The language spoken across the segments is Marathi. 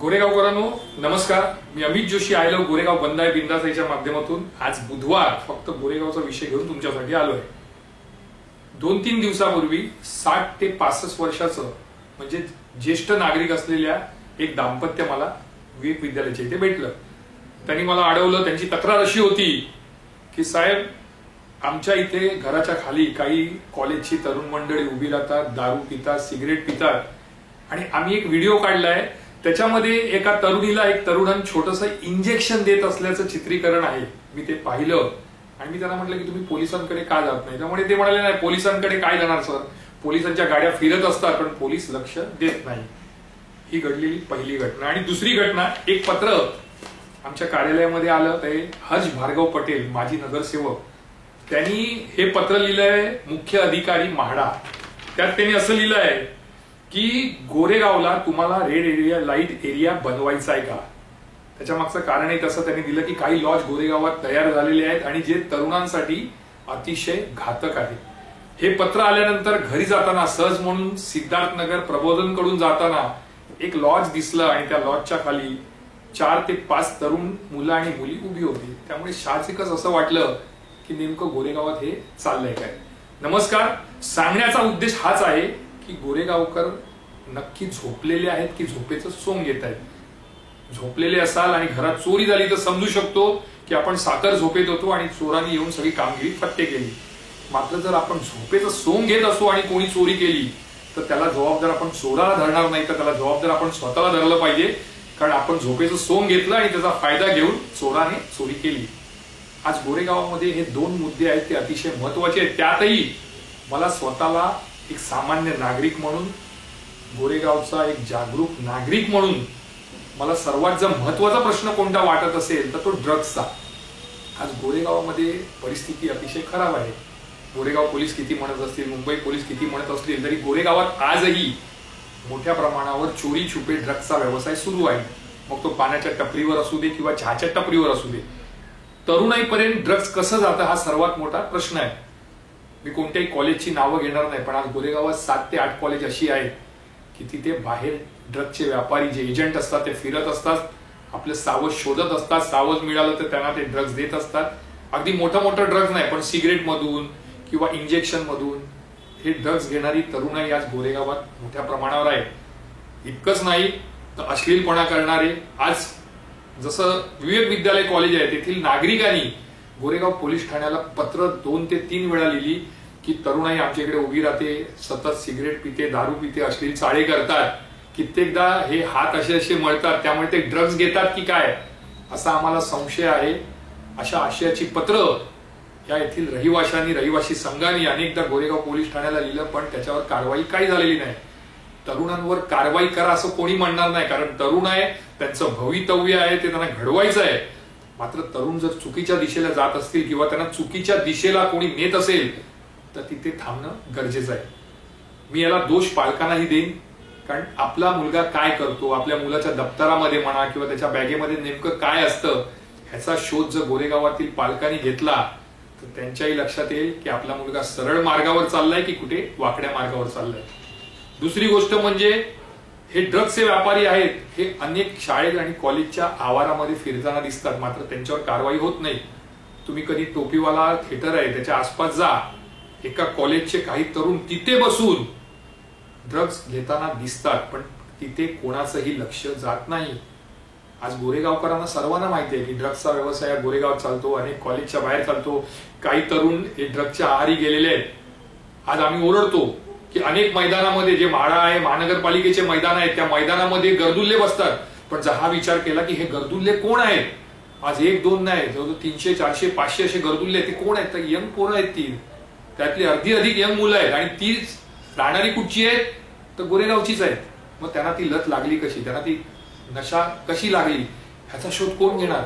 गोरेगावकरांनो नमस्कार. मी अमित जोशी आय लव्ह गोरेगाव बंद आहे बिंदासाईच्या माध्यमातून आज बुधवार फक्त गोरेगावचा विषय घेऊन तुमच्यासाठी आलोय. 2-3 दिवसापूर्वी 60 ते 65 वर्षाचं म्हणजे ज्येष्ठ नागरिक असलेल्या एक दाम्पत्य मला विवेक विद्यालयाच्या इथे भेटलं. त्यांनी मला अडवलं. त्यांची तक्रार अशी होती की साहेब, आमच्या इथे घराच्या खाली काही कॉलेजची तरुण मंडळी उभी राहतात, दारू पितात, सिगरेट पितात आणि आम्ही एक व्हिडिओ काढलाय. त्याच्यामध्ये एका तरुणीला एक तरुण छोटंसं इंजेक्शन देत असल्याचं चित्रीकरण आहे. मी ते पाहिलं आणि मी त्यांना म्हटलं की तुम्ही पोलिसांकडे का जात नाही. त्यामुळे ते म्हणाले नाही, पोलिसांकडे काय जाणार सर, पोलिसांच्या गाड्या फिरत असतात पण पोलीस लक्ष देत नाही. ही घडलेली पहिली घटना. आणि दुसरी घटना, एक पत्र आमच्या कार्यालयामध्ये आलं. ते हज भार्गव पटेल माजी नगरसेवक, त्यांनी हे पत्र लिहिलंय मुख्य अधिकारी म्हाडा. त्यात त्यांनी असं लिहिलंय की गोरेगावला तुम्हाला रेड एरिया, लाईट एरिया बनवायचा आहे का. त्याच्या मागचं कारणही तसं त्यांनी दिलं की काही लॉज गोरेगावात तयार झालेले आहेत आणि जे तरुणांसाठी अतिशय घातक आहे. हे पत्र आल्यानंतर घरी जाताना सहज म्हणून सिद्धार्थनगर प्रबोधन कडून जाताना एक लॉज दिसलं आणि त्या लॉजच्या खाली 4 ते 5 तरुण मुलं आणि मुली उभी होती. त्यामुळे साहजिकच असं वाटलं की नेमकं गोरेगावात हे चाललंय काय. नमस्कार. सांगण्याचा उद्देश हाच आहे की गोरेगावकर नक्की झोपलेले आहेत की झोपेचं सोंग घेत आहेत. झोपलेले असाल आणि घरात चोरी झाली तर समजू शकतो की आपण साखर झोपेत होतो आणि चोरांनी येऊन सगळी कामगिरी फत्ते केली. मात्र जर आपण झोपेचं सोंग घेत असू आणि कोणी चोरी केली तर त्याला जबाबदार आपण चोराला धरणार नाही, तर त्याला जबाबदार आपण स्वतःला धरलं पाहिजे. कारण आपण झोपेचं सोंग घेतलं आणि त्याचा फायदा घेऊन चोराने चोरी केली. आज गोरेगावामध्ये हे 2 मुद्दे आहेत, ते अतिशय महत्वाचे आहेत. त्यातही मला स्वतःला एक सामान्य नागरिक म्हणून, गोरेगावचा एक जागरूक नागरिक म्हणून मला सर्वात जर महत्वाचा प्रश्न कोणता वाटत असेल तर तो ड्रग्सचा. आज गोरेगावामध्ये परिस्थिती अतिशय खराब आहे. गोरेगाव पोलीस किती म्हणत असतील, मुंबई पोलीस किती म्हणत असतील, तरी गोरेगावात आजही मोठ्या प्रमाणावर चोरी छुपे ड्रग्सचा व्यवसाय सुरू आहे. मग तो पाण्याच्या टपरीवर असू दे किंवा चहाच्या टपरीवर असू दे. तरुणाईपर्यंत ड्रग्स कसं जातं हा सर्वात मोठा प्रश्न आहे. मी कोणत्याही कॉलेजची नावं घेणार नाही, पण आज गोरेगावात 7 ते 8 कॉलेज अशी आहेत की तिथे बाहेर ड्रग्सचे व्यापारी जे एजंट असतात ते फिरत असतात, आपले सावज शोधत असतात. सावज मिळालं तर त्यांना ते ड्रग्स देत असतात. अगदी मोठं ड्रग्स नाही, पण सिगरेट मधून किंवा इंजेक्शन मधून हे ड्रग्स घेणारी तरुणाई आज गोरेगावात मोठ्या प्रमाणावर आहे. इतकंच नाही तर अश्लीलपणा करणारे, आज जसं विवेक विद्यालय कॉलेज आहे तेथील नागरिकांनी गोरेगाव पोलीस ठाण्याला पत्र 2 ते 3 वेळा लिहिली की तरुणाई आमच्याकडे उभी राहते, सतत सिगरेट पिते, दारू पिते, अश्लील चाळे करतात. कित्येकदा हे हात असे मळतात, त्यामुळे ते ड्रग्स घेतात की काय असा आम्हाला संशय आहे. अशा आशयाची पत्र या येथील रहिवाशी संघाने अनेकदा गोरेगाव पोलीस ठाण्याला लिहिलं, पण त्याच्यावर कारवाई काही झालेली नाही. तरुणांवर कारवाई करा असं कोणी म्हणणार नाही, कारण तरुण आहे, त्यांचं भवितव्य आहे, ते त्यांना घडवायचं आहे. मात्र तरुण जर चुकीच्या दिशेला जात असतील किंवा त्यांना चुकीच्या दिशेला कोणी नेत असेल तर तिथे थांबणं गरजेचं आहे. मी याला दोष पालकांनाही देईन, कारण आपला मुलगा काय करतो, आपल्या मुलाच्या दप्तरामध्ये म्हणा किंवा त्याच्या बॅगेमध्ये नेमकं काय असतं ह्याचा शोध जर गोरेगावातील पालकांनी घेतला तर त्यांच्याही लक्षात येईल की आपला मुलगा सरळ मार्गावर चाललाय की कुठे वाकड्या मार्गावर चाललाय. दुसरी गोष्ट म्हणजे हे ड्रग्सचे व्यापारी आहेत, हे अनेक शाळेत आणि कॉलेजच्या आवारामध्ये फिरताना दिसतात, मात्र त्यांच्यावर कारवाई होत नाही. तुम्ही कधी टोपीवाला थिएटर आहे त्याच्या आसपास जा, एका कॉलेजचे काही तरुण तिथे बसून ड्रग्स घेताना दिसतात, पण तिथे कोणाचंही लक्ष जात नाही. आज गोरेगावकरांना सर्वांना माहिती आहे की ड्रग्सचा व्यवसाय गोरेगावात चालतो, अनेक कॉलेजच्या बाहेर चालतो. काही तरुण हे ड्रग्सच्या आहारी गेलेले आहेत. आज आम्ही ओरडतो की अनेक मैदानामध्ये जे म्हाडा आहे, महानगरपालिकेचे मैदान आहेत, त्या मैदानामध्ये गर्दुल्ले बसतात. पण जर हा विचार केला की हे गर्दुल्ले कोण आहेत, आज 1-2 नाही, जवळजवळ 300, 400, 500 असे गर्दुल्ले आहेत, ते कोण आहेत, तर यंग पोरं आहेत. ती त्यातली अधिक यंग मुलं आहेत आणि ती राहणारी कुठची आहेत तर गोरेगावचीच आहेत. मग त्यांना ती लत लागली कशी, त्यांना ती नशा कशी लागली ह्याचा शोध कोण घेणार.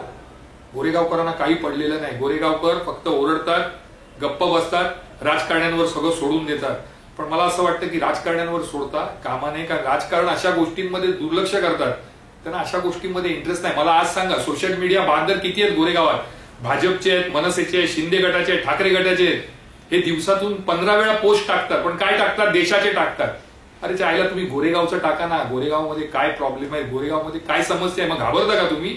गोरेगावकरांना काही पडलेलं नाही. गोरेगावकर फक्त ओरडतात, गप्प बसतात, राजकारण्यांवर सगळं सोडून देतात. पण मला असं वाटतं की राजकारण्यांवर सोडता कामा नये, कारण राजकारण अशा गोष्टींमध्ये दुर्लक्ष करतात, त्यांना अशा गोष्टींमध्ये इंटरेस्ट नाही. मला आज सांगा, सोशल मीडिया बांधर किती आहेत गोरेगावात. भाजपचे आहेत, मनसेचे आहेत, शिंदे गटाचे आहेत, ठाकरे गटाचे आहेत. हे दिवसातून 15 वेळा पोस्ट टाकतात, पण काय टाकतात, देशाचे टाकतात. अरे आईला तुम्ही गोरेगावचं टाका ना, गोरेगावमध्ये काय प्रॉब्लेम आहे, गोरेगावमध्ये काय समस्या आहे, मग घाबरता का तुम्ही?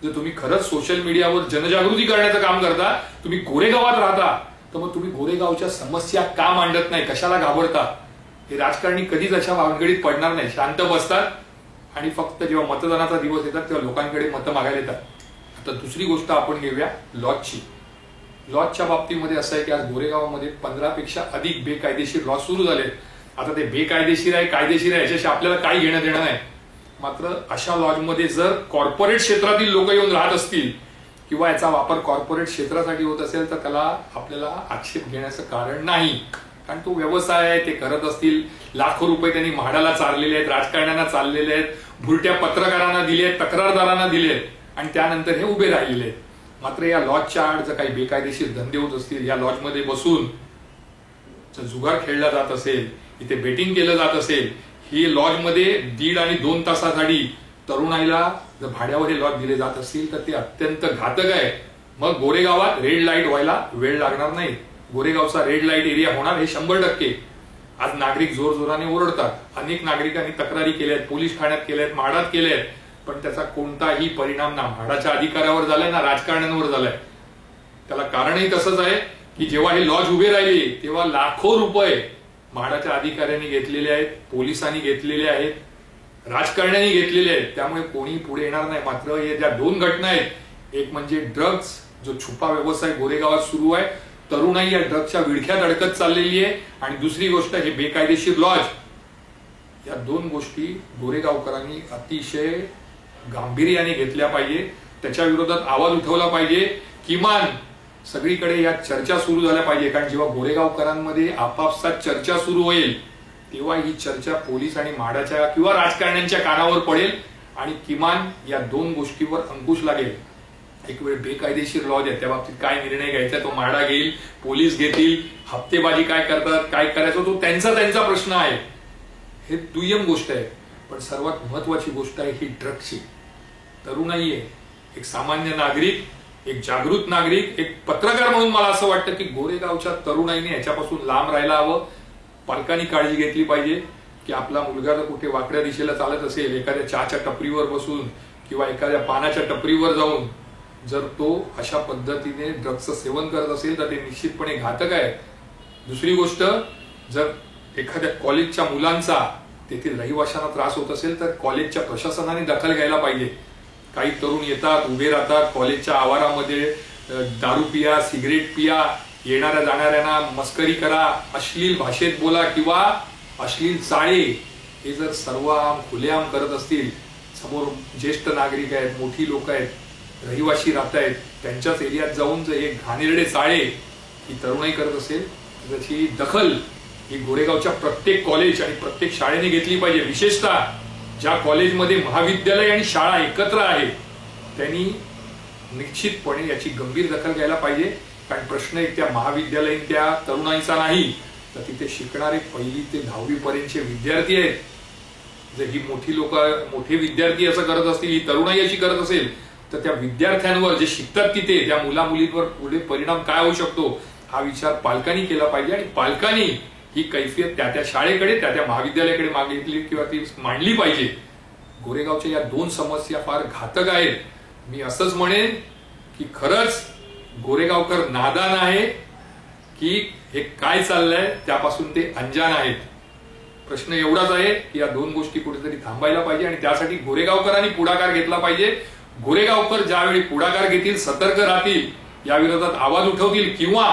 जर तुम्ही खरंच सोशल मीडियावर जनजागृती करण्याचं काम करता, तुम्ही गोरेगावात राहता, तर मग तुम्ही गोरेगावच्या समस्या का मांडत नाही, कशाला घाबरता? हे राजकारणी कधीच अशा भानगडीत पडणार नाही, शांत बसतात आणि फक्त जेव्हा मतदानाचा दिवस येतात तेव्हा लोकांकडे मतं मागायला येतात. आता दुसरी गोष्ट आपण घेऊया लॉजची. लॉजच्या बाबतीमध्ये असं आहे की आज गोरेगावमध्ये 15 पेक्षा अधिक बेकायदेशीर लॉज सुरू झाले. आता ते बेकायदेशीर आहे कायदेशीर आहे याच्याशी आपल्याला काही घेणं देणं नाही. मात्र अशा लॉजमध्ये जर कॉर्पोरेट क्षेत्रातील लोक येऊन राहत असतील किंवा याचा वापर कॉर्पोरेट क्षेत्रासाठी होत असेल तर त्याला आपल्याला आक्षेप घेण्याचं कारण नाही. कारण तो व्यवसाय आहे, ते करत असतील. लाखो रुपये त्यांनी म्हाडाला चाललेले आहेत, राजकारण्यांना चाललेले आहेत, भुरट्या पत्रकारांना दिले आहेत, तक्रारदारांना दिले आहेत आणि त्यानंतर हे उभे राहिलेले आहेत. मात्र या लॉजच्या आड जर काही बेकायदेशीर धंदे होत असतील, या लॉजमध्ये बसून जर जुगार खेळला जात असेल, इथे बेटिंग केलं जात असेल, ही लॉजमध्ये 1.5 आणि 2 तासासाठी तरुणाईला जर भाड्यावर हे लॉज दिले जात असतील तर ते अत्यंत घातक आहे. मग गोरेगावात रेड लाईट व्हायला वेळ लागणार नाही. गोरेगावचा रेड लाईट एरिया होणार हे 100%. आज नागरिक जोरजोराने ओरडतात, अनेक नागरिकांनी तक्रारी केल्या आहेत, पोलीस ठाण्यात केल्या आहेत, म्हाडात केल्या आहेत, पण त्याचा कोणताही परिणाम ना म्हाडाच्या अधिकाऱ्यावर झालाय ना राजकारण्यांवर झालाय. त्याला कारणही तसंच आहे की जेव्हा हे लॉज उभे राहिले तेव्हा लाखो रुपये म्हाडाच्या अधिकाऱ्यांनी घेतलेले आहेत, पोलिसांनी घेतलेले आहेत, राजकारण्यांनी घेतलेले आहेत. त्यामुळे कोणी पुढे येणार नाही. मात्र या ज्या 2 घटना आहेत, एक म्हणजे ड्रग्ज जो छुपा व्यवसाय गोरेगावात सुरू आहे, तरुणाई या ड्रग्जच्या विळख्यात अडकत चाललेली आहे, आणि दुसरी गोष्ट हे बेकायदेशीर लॉज. या 2 गोष्टी गोरेगावकरांनी अतिशय गांभीर्याने घेतल्या पाहिजे. त्याच्या विरोधात आवाज उठवला पाहिजे. किमान सगळीकडे या चर्चा सुरू झाल्या पाहिजे. कारण जेव्हा गोरेगावकरांमध्ये आपापसात चर्चा सुरू होईल तेव्हा ही चर्चा पोलीस आणि म्हाडाच्या किंवा राजकारण्यांच्या कानावर पडेल आणि किमान या 2 गोष्टीवर अंकुश लागेल. एक वेळ बेकायदेशीर लॉज आहे, त्या बाबतीत काय निर्णय घ्यायचा तो म्हाडा घेईल, पोलीस घेतील. हप्तेबाजी काय करतात, काय करायचं तो त्यांचा प्रश्न आहे, हे दुय्यम गोष्ट आहे. पण सर्वात महत्वाची गोष्ट आहे ही ड्रग्जची. तरुणाई आहे, एक सामान्य नागरिक, एक जागृत नागरिक, एक पत्रकार म्हणून मला असं वाटतं की गोरेगावच्या तरुणाईने याच्यापासून लांब राहायला हवं. पालकांनी काळजी घेतली पाहिजे की आपला मुलगा जर कुठे वाकड्या दिशेला चालत असेल, एखाद्या चहाच्या टपरीवर बसून किंवा एखाद्या पानाच्या टपरीवर जाऊन जर तो अशा पद्धतीने ड्रग्जचं सेवन करत असेल तर ते निश्चितपणे घातक आहे. दुसरी गोष्ट, जर एखाद्या कॉलेजच्या मुलांचा तेथील रहिवाशांना त्रास होत असेल तर कॉलेजच्या प्रशासनाने दखल घ्यायला पाहिजे. काही तरुण येतात, उभे राहतात कॉलेजच्या आवारामध्ये, दारू पिया, सिगरेट पिया, येणाऱ्या जाणाऱ्यांना मस्करी करा, अश्लील भाषेत बोला किंवा अश्लील चाळे, हे जर सर्वआम खुलेआम करत असतील, समोर ज्येष्ठ नागरिक आहेत, मोठी लोक आहेत, रहिवाशी राहत आहेत, त्यांच्याच एरियात जाऊन जर हे घाणेरडे चाळे ही तरुणाई करत असेल त्याची दखल ही गोरेगावच्या प्रत्येक कॉलेज आणि प्रत्येक शाळेने घेतली पाहिजे. विशेषतः ज्या कॉलेजमध्ये महाविद्यालय आणि शाळा एकत्र आहे त्यांनी निश्चितपणे याची गंभीर दखल घ्यायला पाहिजे. कारण प्रश्न एक त्या महाविद्यालयीन त्या तरुणाईचा नाही, तर तिथे शिकणारे 1ली ते 10वी पर्यंतचे विद्यार्थी आहेत. जर ही मोठे विद्यार्थी असं करत असतील, ही तरुणाई अशी करत असेल, तर त्या विद्यार्थ्यांवर जे शिकतात तिथे त्या मुला मुलींवर पुढे परिणाम काय होऊ शकतो हा विचार पालकांनी केला पाहिजे. आणि पालकांनी ही कैफियत त्या शाळेकडे, त्या महाविद्यालयाकडे मागितली किंवा ती मांडली पाहिजे. गोरेगावच्या या 2 समस्या फार घातक आहेत. मी असंच म्हणेन की खरंच गोरेगावकर नादान आहे की हे काय चाललंय त्यापासून ते अंजान आहेत. प्रश्न एवढाच आहे की या 2 गोष्टी कुठेतरी थांबायला पाहिजे आणि त्यासाठी गोरेगावकरांनी पुढाकार घेतला पाहिजे. गोरेगावकर ज्यावेळी पुढाकार घेतील, सतर्क राहतील, या विरोधात आवाज उठवतील किंवा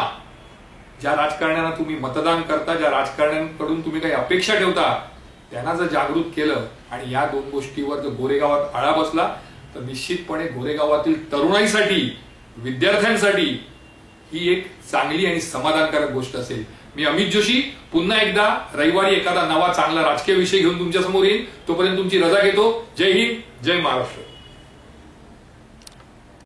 ज्या राजकारण्यांना तुम्ही मतदान करता, ज्या राजकारण्यांकडून तुम्ही काही अपेक्षा ठेवता त्यांना जर जागृत केलं आणि या 2 गोष्टीवर जर गोरेगावात आळा बसला तर निश्चितपणे गोरेगावातील तरुणाईसाठी, विद्यार्थ्यांसाठी ही एक चांगली आणि समाधानकारक गोष्ट असेल. मी अमित जोशी पुन्हा एकदा रविवारी एखादा नवा चांगला राजकीय विषय घेऊन तुमच्या समोर येईन. तोपर्यंत तुमची रजा घेतो. जय हिंद, जय महाराष्ट्र.